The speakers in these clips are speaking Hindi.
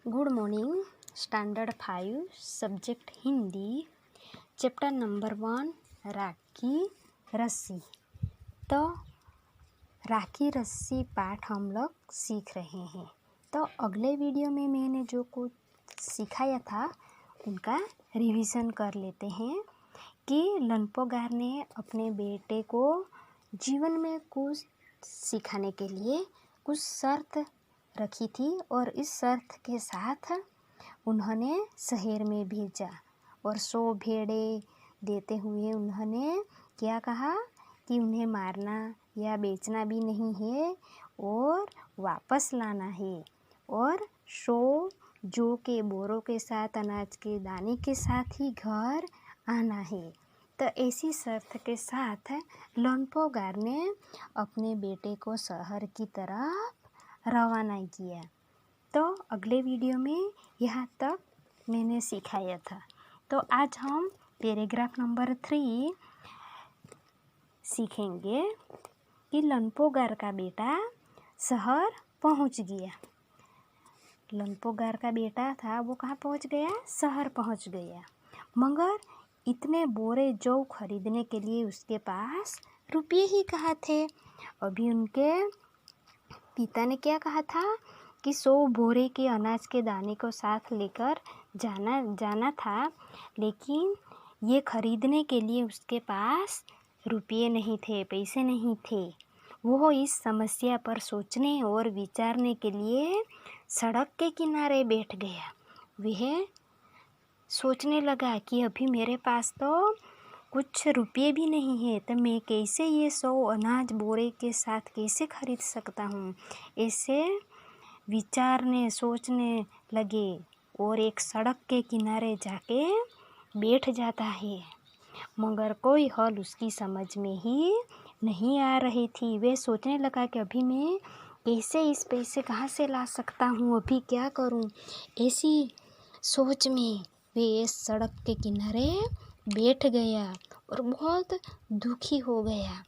Good morning. Standard 5 subject Hindi, chapter number 1 राखी रस्सी। तो राखी रस्सी पाठ हम लोग सीख रहे हैं। तो अगले वीडियो में मैंने जो कुछ सिखाया था उनका रिवीजन कर लेते हैं कि लंपोगार ने अपने बेटे को जीवन में कुछ सिखाने के लिए कुछ शर्त रखी थी और इस शर्त के साथ उन्होंने शहर में भेजा और 100 भेड़ें देते हुए उन्होंने क्या कहा कि उन्हें मारना या बेचना भी नहीं है और वापस लाना है और 100 जौ के बोरों के साथ अनाज के दाने के साथ ही घर आना है। तो ऐसी शर्त के साथ लंपोगार ने अपने बेटे को शहर की तरफ रवाना किया। तो अगले वीडियो में यहाँ तक मैंने सिखाया था। तो आज हम पैराग्राफ नंबर 3 सीखेंगे कि लंपोगार का बेटा शहर पहुँच गया। लंपोगार का बेटा था वो कहाँ पहुँच गया? शहर पहुँच गया। मगर इतने बोरे जौ खरीदने के लिए उसके पास रुपये ही कहाँ थे। अभी उनके पिता ने क्या कहा था कि 100 बोरे के अनाज के दाने को साथ लेकर जाना था, लेकिन ये खरीदने के लिए उसके पास रुपये नहीं थे, पैसे नहीं थे। वो इस समस्या पर सोचने और विचारने के लिए सड़क के किनारे बैठ गया। वह सोचने लगा कि अभी मेरे पास तो कुछ रुपये भी नहीं है, तो मैं कैसे ये 100 अनाज बोरे के साथ कैसे खरीद सकता हूँ। ऐसे विचारने सोचने लगे और एक सड़क के किनारे जाके बैठ जाता है। मगर कोई हल उसकी समझ में ही नहीं आ रही थी। वे सोचने लगा कि अभी मैं कैसे इस पैसे कहाँ से ला सकता हूँ, अभी क्या करूँ। ऐसी सोच में वे इस सड़क के किनारे बैठ गया और बहुत दुखी हो गया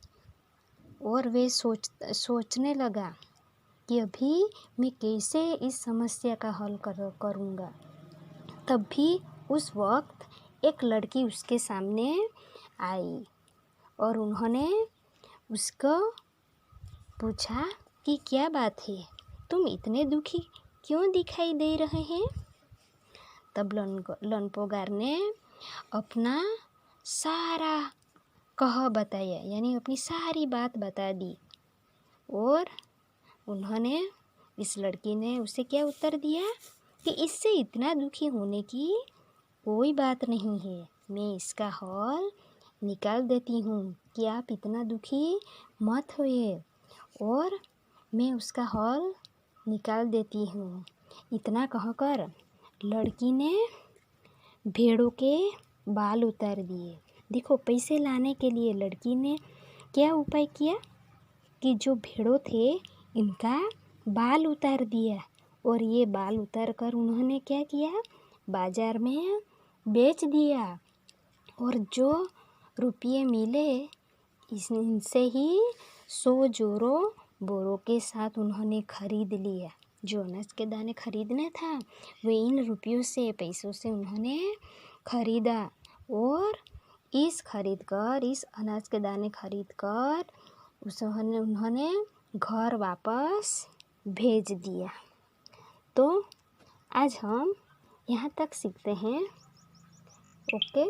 और वे सोचने लगा कि अभी मैं कैसे इस समस्या का हल करूँगा। तब भी उस वक्त एक लड़की उसके सामने आई और उन्होंने उसको पूछा कि क्या बात है, तुम इतने दुखी क्यों दिखाई दे रहे हैं। तब लंपोगार ने अपना सारा बताया, यानी अपनी सारी बात बता दी और उन्होंने इस लड़की ने उसे क्या उत्तर दिया कि इससे इतना दुखी होने की कोई बात नहीं है, मैं इसका हल निकाल देती हूँ कि आप इतना दुखी मत होइए और मैं उसका हल निकाल देती हूँ। इतना कहकर लड़की ने भेड़ों के बाल उतार दिए। देखो, पैसे लाने के लिए लड़की ने क्या उपाय किया कि जो भेड़ों थे इनका बाल उतार दिया और ये बाल उतार कर उन्होंने क्या किया, बाज़ार में बेच दिया और जो रुपये मिले इनसे ही 100 जोरों बोरों के साथ उन्होंने खरीद लिया। जो अनाज के दाने खरीदना था वे इन रुपयों से पैसों से उन्होंने खरीदा और इस अनाज के दाने खरीद कर उन्होंने घर वापस भेज दिया। तो आज हम यहाँ तक सीखते हैं। ओके।